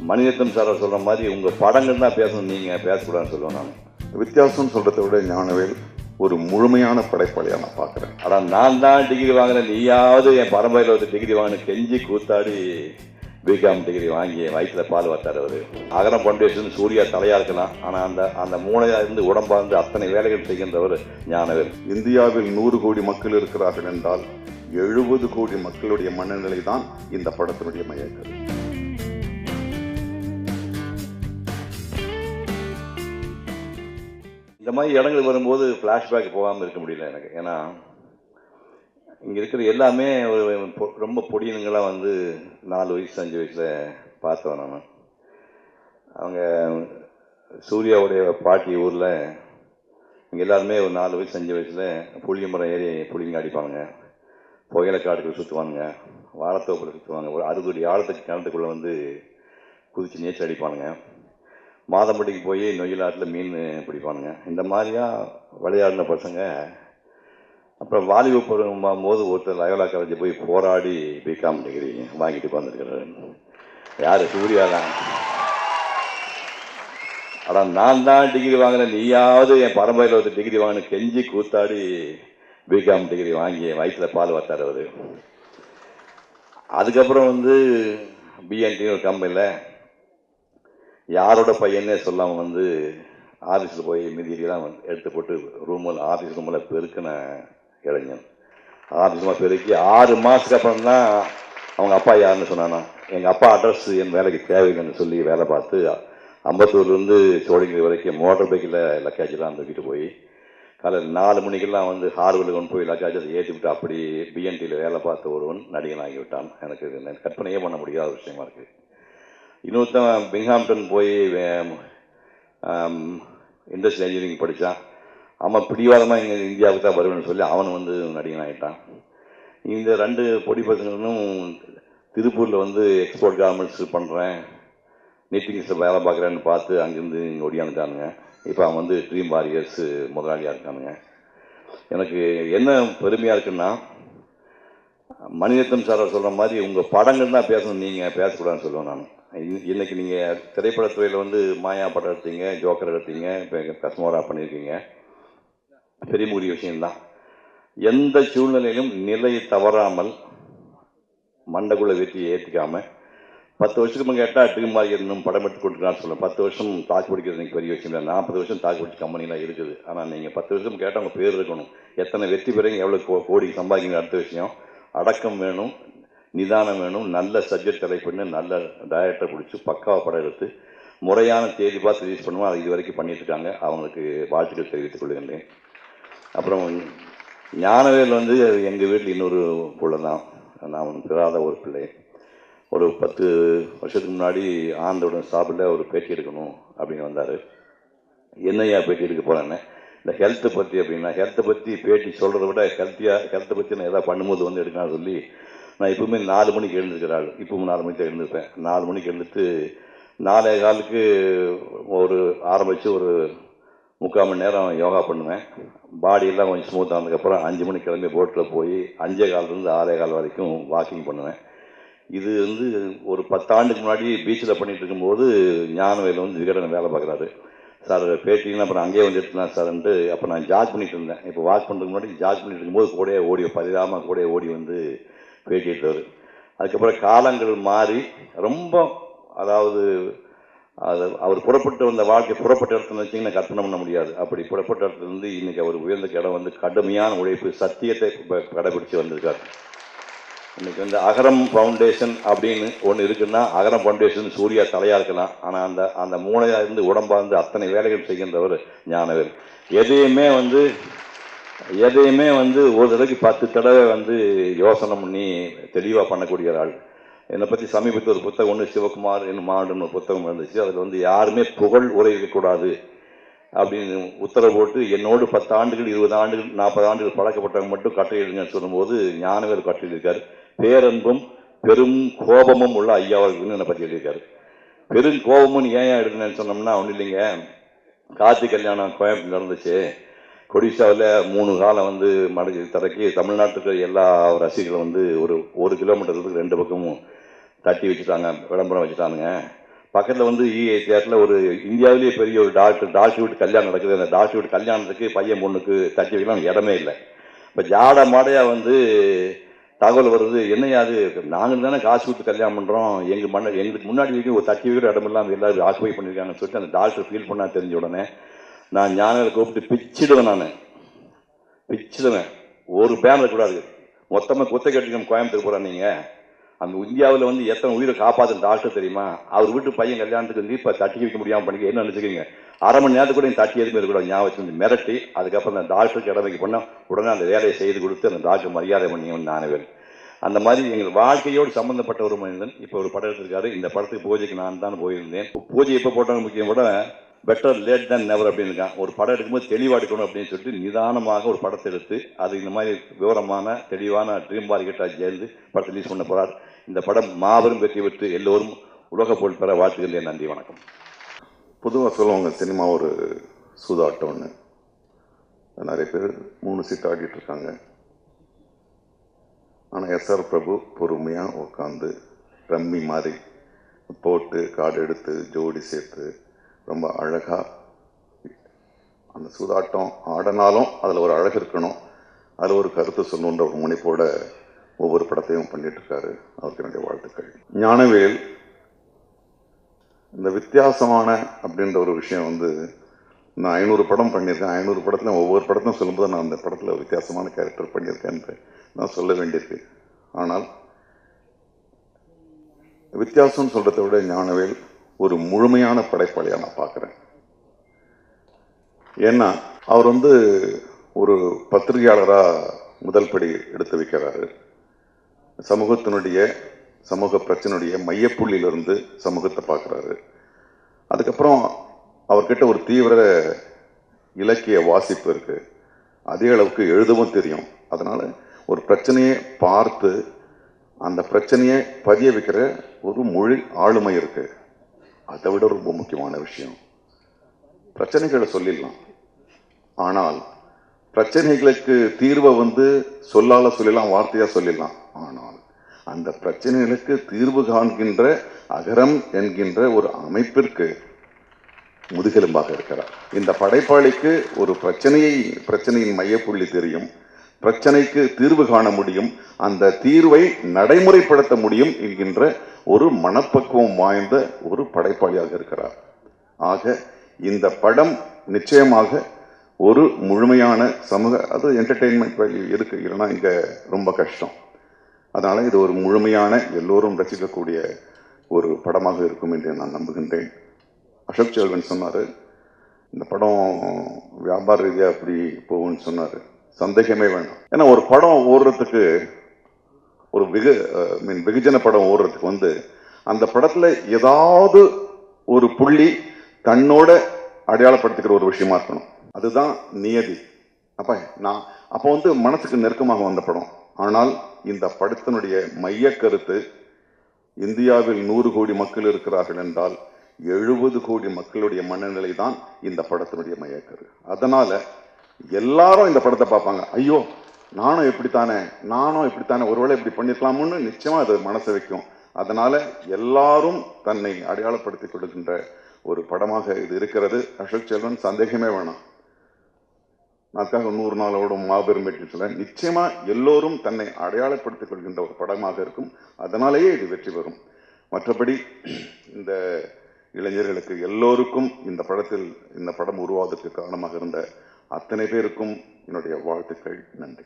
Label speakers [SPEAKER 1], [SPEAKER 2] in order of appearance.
[SPEAKER 1] Mani Ratnam sir சொல்ற மாதிரி உங்க படங்கள் தான் பேசணும், நீங்க பேசக்கூடாதுன்னு சொல்லுவேன் நான்.
[SPEAKER 2] வித்தியாசம் சொல்றதை விட ஞானவேல் ஒரு முழுமையான படைப்பாளியா நான் பார்க்குறேன்.
[SPEAKER 1] ஆனால் நான் தான் டிகிரி வாங்கினேன், நீயாவது என் பரம்பரையில் ஒரு டிகிரி வாங்கின கெஞ்சி கூத்தாடி பிகாம் டிகிரி வாங்கி வயிற்றுல பால் வாத்தார் அவர். அகரம் ஃபவுண்டேஷன் சூர்யா தலையா இருக்கலாம், ஆனால் அந்த மூளையா இருந்து உடம்பார்ந்து அத்தனை வேலைகள் செய்கின்றவர் ஞானவேல்.
[SPEAKER 2] இந்தியாவில் 100 கோடி மக்கள் இருக்கிறார்கள் என்றால் 70 கோடி மக்களுடைய மனநிலை தான் இந்த படத்தினுடைய மையக்கரு.
[SPEAKER 1] இந்த மாதிரி இடங்கள் வரும்போது ஃப்ளாஷ்பேக் போகாமல் இருக்க முடியல எனக்கு. ஏன்னா இங்கே இருக்கிற எல்லாமே ரொம்ப பொடியனுங்களாம் 4 வயசு 5 வயசில் பார்த்தோம் நான். அவங்க சூர்யாவுடைய பாட்டி ஊரில் இங்கே எல்லாருமே ஒரு 4 வயசு 5 வயசில் புளிய மரம் ஏறி புளிங்க அடிப்பானுங்க, புயலை காட்டுக்குள்ள சுற்றுவானுங்க, வாழைத்தோப்பில் சுற்றுவாங்க, ஒரு 60 அடி ஆழத்துக்கு கிணத்துக்குள்ளே குதித்து நீச்சல் அடிப்பானுங்க, மாதம்பட்டிக்கு போய் நொய்யலாட்டில் மீன் பிடிப்பானுங்க. இந்த மாதிரியா விளையாடின பசங்க அப்புறம் வாலிப பருவம் போது ஒருத்தர் லயோலா காலேஜ் போய் போராடி பிகாம் டிகிரி வாங்கிட்டு உட்காந்துருக்கிறாரு. யார்? சூர்யா தான். ஆனால் நான் தான் டிகிரி வாங்கினேன், நீயாவது என் பரம்பரையில் ஒரு டிகிரி வாங்கின கெஞ்சி கூத்தாடி பிகாம் டிகிரி வாங்கி வயிற்றுல பால் வாத்தார் அவர். அதுக்கப்புறம் பிஎன்டின்னு ஒரு கம்பெனியில் யாரோட பையனே சொல்லாமல் ஆஃபீஸில் போய் மீதியெல்லாம் எடுத்து போட்டு ஆஃபீஸ் ரூமில் பெருக்கின இளைஞன். ஆஃபீஸ் ரூமாக பெருக்கி 6 மாதத்துக்கு அப்புறம் தான் அவங்க அப்பா யாருன்னு சொன்னானா. எங்கள் அப்பா அட்ரஸ் என் வேலைக்கு தேவையில்லைன்னு சொல்லி வேலை பார்த்து அம்பத்தூர்லேருந்து சோழிங்கி வரைக்கும் மோட்டர் பைக்கில் லக்கேஜெலாம் தூக்கிட்டு போய் காலையில் 4 மணிக்கெல்லாம் ஹார்வர்டில் கொண்டு போய் லக்கேஜை ஏற்றி விட்டு அப்படி பிஎன்டியில் வேலை பார்த்து ஒருவன் நடிகன் ஆகிவிட்டான். எனக்கு கற்பனையே பண்ண முடியாத விஷயமா இருக்குது. இன்னொருத்தன் பிங்ஹாம்டன் போய் இண்டஸ்ட்ரியல் இன்ஜினியரிங் படித்தான். அவன் பிடிவாதமாக இங்கே இந்தியாவுக்கு தான் வருவேன்னு சொல்லி அவன் நடிகன் ஆகிட்டான். இந்த 2 பொடி பசங்களும் திருப்பூரில் எக்ஸ்போர்ட் கார்மெண்ட்ஸ் பண்ணுறேன், நீட்டிங்ஸில் வேலை பார்க்குறேன்னு பார்த்து அங்கேருந்து இங்கே ஒடியாந்துட்டானுங்க. இப்போ அவன் ட்ரீம் வாரியர்ஸ் முதலாளியாக இருக்கானுங்க. எனக்கு என்ன பெருமையாக இருக்குன்னா, மணிரத்னம் சார் சொல்கிற மாதிரி உங்கள் படங்கள் தான் பேசணும், நீங்கள் பேசக்கூடாதுன்னு சொல்லுவேன் நான். இன்றைக்கி நீங்கள் திரைப்படத்துறையில் மாயா படம் எடுத்தீங்க, ஜோக்கர் எடுத்தீங்க, இப்போ கஸ்மோரா பண்ணியிருக்கீங்க, பெரிய விஷயம்தான். எந்த சூழ்நிலையிலும் நிலை தவறாமல் மண்டக்குள்ள வெற்றியை ஏற்றிக்காமல் 10 வருஷத்துக்கு கேட்டால் ட்ரீம் வாரியர் படம் எடுத்து கொடுக்குறான்னு சொல்லுவேன். 10 வருஷம் தாக்கு பிடிக்கிறது எனக்கு பெரிய விஷயம் இல்லை. 40 வருஷம் தாக்கு பிடிச்ச கம்பெனிலாம் இருக்குது. ஆனால் நீங்கள் 10 வருஷம் கேட்டால் உங்கள் பேர் இருக்கணும். எத்தனை வெற்றி பெறீங்க, எவ்வளோ கோடி சம்பாதிக்கிற அடுத்த விஷயம். அடக்கம் வேணும், நிதானம் வேணும், நல்ல சப்ஜெக்ட் செலக்ட் பண்ணி நல்ல டைரக்டரை பிடிச்சி பக்காவாக படம் எடுத்து முறையான தேதி பார்த்து ரிலீஸ் பண்ணுவோம். அது இது வரைக்கும் பண்ணிட்டுருக்காங்க. அவங்களுக்கு வாழ்த்துக்கள் தெரிவித்துக் கொள்கின்றேன். அப்புறம் ஞானவேல் எங்கள் வீட்டில் இன்னொரு பிள்ளை தான். நான் பெறாத ஒரு பிள்ளை. ஒரு 10 வருஷத்துக்கு முன்னாடி ஆனந்தவுடன் சாப்பிட ஒரு பேட்டி எடுக்கணும் அப்படின்னு வந்தார். என்னையா பேட்டி எடுக்க போகிறேன்னு, இந்த ஹெல்த்தை பற்றி அப்படின்னா, ஹெல்த்தை பற்றி பேட்டி சொல்கிறத விட ஹெல்த்தை பற்றி நான் எதாவது பண்ணும்போது எடுக்கலாம்னு சொல்லி நான் எப்பவுமே 4 மணிக்கு எழுந்திருக்கிறாள். இப்பவும் 4 மணிக்கு தான் எழுந்திருப்பேன். 4 மணிக்கு எழுந்துட்டு 4:15 ஒரு ஆரம்பித்து ஒரு 3/4 மணி நேரம் யோகா பண்ணுவேன். பாடியெல்லாம் கொஞ்சம் ஸ்மூத் ஆனதுக்கப்புறம் 5 மணிக்கு கிளம்பி போட்டில் போய் 5:15 6:15 வரைக்கும் வாக்கிங் பண்ணுவேன். இது ஒரு 10 ஆண்டுக்கு முன்னாடி பீச்சில் பண்ணிகிட்டு இருக்கும்போது ஞானவேல் விகடன் வேலை பார்க்குறாரு. சார் பேட்டிங்கன்னா அப்புறம் அங்கேயே எடுத்துக்கலாம் சார்ன்ட்டு. அப்போ நான் ஜாக் பண்ணிகிட்டு இருந்தேன். இப்போ வாக் பண்ணுறதுக்கு முன்னாடி ஜாக் பண்ணிகிட்டு இருக்கும்போது கூடயே ஓடி பரிதாபமாக கூடயே ஓடி பேட்டி எடுத்தவர். அதுக்கப்புறம் காலங்கள் மாறி ரொம்ப அதாவது அவர் புறப்பட்டு வந்த வாழ்க்கை புறப்பட்ட இடத்துல வச்சிங்கன்னா கற்பனை பண்ண முடியாது. அப்படி புறப்பட்ட இடத்துலேருந்து இன்றைக்கி அவர் உயர்ந்த இடம் கடுமையான உழைப்பு, சத்தியத்தை கடைபிடிச்சு வந்திருக்கார். இன்றைக்கி அகரம் ஃபவுண்டேஷன் அப்படின்னு ஒன்று இருக்குன்னா, அகரம் ஃபவுண்டேஷன் சூர்யா தலையாக இருக்கலாம், ஆனால் அந்த மூளையா இருந்து உடம்பார்ந்து அத்தனை வேலைகள் செய்கின்றவர் ஞானவேல். எதையுமே ஒரு தடவைக்கு 10 தடவை யோசனை பண்ணி தெளிவாக பண்ணக்கூடிய ஆள். என்னை பற்றி சமீபத்தில் ஒரு புத்தகம் ஒன்று சிவகுமார் என்னும் மாவட்டம் ஒரு புத்தகம் இருந்துச்சு. அதில் யாருமே புகழ் உரைக்கக்கூடாது அப்படின்னு உத்தரவு போட்டு என்னோடு 10 ஆண்டுகள் 20 ஆண்டுகள் 40 ஆண்டுகள் பழக்கப்பட்டவங்க மட்டும் கட்டளை எழுதுங்கன்னு சொல்லும்போது ஞானவேல் கட்டளை எழுதியிருக்காரு. பேரன்பும் பெரும் கோபமும் உள்ள ஐயாவர்களுக்கு என்னை பற்றி எழுதியிருக்காரு. பெரும் கோபமும் ஏன் எடுக்கணும்னு சொன்னோம்னா ஒன்றும் இல்லைங்க. கார்த்தி கல்யாணம் கோயம்புத்தூர் நடந்துச்சு. கொடிசாவில் 3 காலம் மடக்கி தடக்கி தமிழ்நாட்டுக்கு எல்லா ரசிகர்களும் ஒரு கிலோமீட்டருக்கு 2 பக்கமும் தட்டி வச்சுட்டாங்க, விளம்பரம் வச்சுட்டானுங்க. பக்கத்தில் வந்து இஐ தியேட்டரில் ஒரு இந்தியாவிலேயே பெரிய ஒரு டாக்டர் வீட்டு கல்யாணம் நடக்குது. அந்த டாக்டர் வீட்டு கல்யாணத்துக்கு பையன் பொண்ணுக்கு தட்டி வைக்கலாம் இடமே இல்லை. இப்போ ஜாட மாடையாக வந்து தகவல் வருது, என்னையா அது, நாங்கள் தானே காசு கொடுத்து கல்யாணம் பண்ணுறோம், எங்களுக்கு முன்னாடி வரைக்கும் ஒரு தட்டி வைக்கிற இடம் இல்லாமல் எல்லாரும் ஆக்குபை பண்ணியிருக்காங்கன்னு சொல்லிட்டு அந்த டாக்டர் ஃபீல் பண்ணா தெரிஞ்ச உடனே நான் ஞானத்தை கூப்பிட்டு பிச்சிடுவேன். பிச்சிடுவேன். ஒரு பேனர் கூடாது. மொத்தமாக கொத்தை கட்டி நம்ம கோயம்புத்தூர் போகிறோம். நீங்கள் அந்த இந்தியாவில் வந்து எத்தனை உயிரை காப்பாற்றுற டாக்டர் தெரியுமா? அவர் வீட்டு பையன் கல்யாணத்துக்கு வந்து இப்போ தட்டி வைக்க முடியாமல் பண்ணிக்க என்ன நினச்சிக்கிங்க? அரை மணி நேரத்துக்கு கூட தட்டி எதுவுமே இருக்கக்கூடாது. ஞாபகம் வச்சு மிரட்டி அதுக்கப்புறம் அந்த டாக்டருக்கு இடம் வைக்க பண்ணால் உடனே அந்த வேலையை செய்து கொடுத்து அந்த டாக்டர் மரியாதை பண்ணியவன் ஞானவேல். அந்த மாதிரி எங்கள் வாழ்க்கையோடு சம்மந்தப்பட்ட ஒரு மனிதன் இப்போ ஒரு படம் எடுத்திருக்காரு. இந்த படத்துக்கு பூஜைக்கு நான் தான் போயிருந்தேன். பூஜை எப்போ போட்டாலும் முக்கியம் கூட பெட்டர் லேட் தேன் நெவர் அப்படின்னு இருக்கான். ஒரு படம் எடுக்கும்போது தெளிவாக எடுக்கணும் அப்படின்னு சொல்லிட்டு நிதானமாக ஒரு படத்தை எடுத்து அது இந்த மாதிரி விவரமான தெளிவான ட்ரீம் பாரிகட்டாக சேர்ந்து படத்தை ரிலீஸ் பண்ண போகிறார். இந்த படம் மாபெரும் வெற்றி பெற்று எல்லோரும் உலக புகழ் பெற வாழ்த்துக்கள். நன்றி, வணக்கம்.
[SPEAKER 2] பொதுவாக சொல்லுவாங்க சினிமா ஒரு சூதாட்டம்னு. நிறைய பேர் 3 சீட் ஆடிட்டு இருக்காங்க. ஆனால் எஸ்ஆர் பிரபு பொறுமையாக உட்காந்து ரம்மி மாதிரி போட்டு கார்டு எடுத்து ஜோடி சேர்த்து ரொம்ப அழகாக அந்த சூதாட்டம் ஆடினாலும் அதில் ஒரு அழகு இருக்கணும், அதில் ஒரு கருத்து சொல்லணுன்ற ஒரு முனைப்போட ஒவ்வொரு படத்தையும் பண்ணிட்டு இருக்காரு. அவருக்கு என்னுடைய வாழ்த்துக்கள். ஞானவேல் இந்த வித்தியாசமான அப்படின்ற ஒரு விஷயம் வந்து நான் 500 படம் பண்ணியிருக்கேன். 500 படத்தில் ஒவ்வொரு படத்தையும் சொல்லும்போது நான் அந்த படத்தில் வித்தியாசமான கேரக்டர் பண்ணியிருக்கேன் நான் சொல்ல வேண்டியிருக்கு. ஆனால் வித்தியாசம் சொல்றதை விட ஞானவேல் ஒரு முழுமையான படைப்பாளியாக நான் பார்க்குறேன். ஏன்னா அவர் வந்து ஒரு பத்திரிகையாளராக முதல் படி எடுத்து வைக்கிறாரு. சமூக பிரச்சனையுடைய மையப்புள்ளியிலிருந்து சமூகத்தை பார்க்குறாரு. அதுக்கப்புறம் அவர்கிட்ட ஒரு தீவிர இலக்கிய வாசிப்பு இருக்கு, அதே அளவுக்கு எழுதவும் தெரியும். அதனால ஒரு பிரச்சனையை பார்த்து அந்த பிரச்சனையை பதிய வைக்கிற ஒரு மொழி ஆளுமை இருக்கு. அதை விட ரொம்ப முக்கியமான விஷயம், பிரச்சனைகளை சொல்லிடலாம், ஆனால் பிரச்சனைகளுக்கு தீர்வை வந்து சொல்லலாம், வார்த்தையா சொல்லிடலாம். ஆனால் அந்த பிரச்சனைகளுக்கு தீர்வு காண்கின்ற அகரம் என்கின்ற ஒரு அமைப்பிற்கு முதுகெலும்பாக இருக்கிறார். இந்த படைப்பாளிக்கு ஒரு பிரச்சனையின் மையப்புள்ளி தெரியும், பிரச்சனைக்கு தீர்வு காண முடியும், அந்த தீர்வை நடைமுறைப்படுத்த முடியும் என்கின்ற ஒரு மனப்பக்குவம் வாய்ந்த ஒரு படைப்பாளியாக இருக்கிறார். ஆக இந்த படம் நிச்சயமாக ஒரு முழுமையான அது என்டர்டெயின்மெண்ட் வேல்யூ இருக்கு, இல்லைன்னா இங்க ரொம்ப கஷ்டம். அதனால இது ஒரு முழுமையான எல்லோரும் ரசிக்கக்கூடிய ஒரு படமாக இருக்கும் என்று நான் நம்புகின்றேன். அசோக் செல்வன் சொன்னாரு இந்த படம் வியாபார ரீதியா அப்படி போகும்னு சொன்னாரு. சந்தேகமே வேண்டாம். ஏன்னா ஒரு படம் ஓடுறதுக்கு ஒரு வெகுஜன படம் ஓடுறதுக்கு வந்து அந்த படத்துல ஏதாவது ஒரு புள்ளி தன்னோட அடையாளப்படுத்திக்கிற ஒரு விஷயமா இருக்கணும். அதுதான் நியதி. அப்போ வந்து மனசுக்கு நெருக்கமாக வந்த படம். ஆனால் இந்த படத்தினுடைய மைய கருத்து இந்தியாவில் 100 கோடி மக்கள் இருக்கிறார்கள் என்றால் 70 கோடி மக்களுடைய மனநிலை தான் இந்த படத்தினுடைய மைய கரு. அதனால எல்லாரும் இந்த படத்தை பார்ப்பாங்க, ஐயோ நானும் இப்படித்தானே ஒருவேளை இப்படி பண்ணிருக்கலாம்னு நிச்சயமா அது மனசை வைக்கும். அதனால எல்லாரும் தன்னை அடையாளப்படுத்திக் கொடுக்கின்ற ஒரு படமாக இது இருக்கிறது. அசோக் செல்வன் சந்தேகமே வேணாம். அதுக்காக 100 நாளோட மாபெரும் வெற்றி சொல்ல, நிச்சயமா எல்லோரும் தன்னை அடையாளப்படுத்திக் கொள்கின்ற ஒரு படமாக இருக்கும். அதனாலேயே இது வெற்றி பெறும். மற்றபடி இந்த இளைஞர்களுக்கு எல்லோருக்கும் இந்த படம் உருவாவதற்கு காரணமாக இருந்த அத்தனை பேருக்கும் என்னுடைய வாழ்த்துக்கள். நன்றி.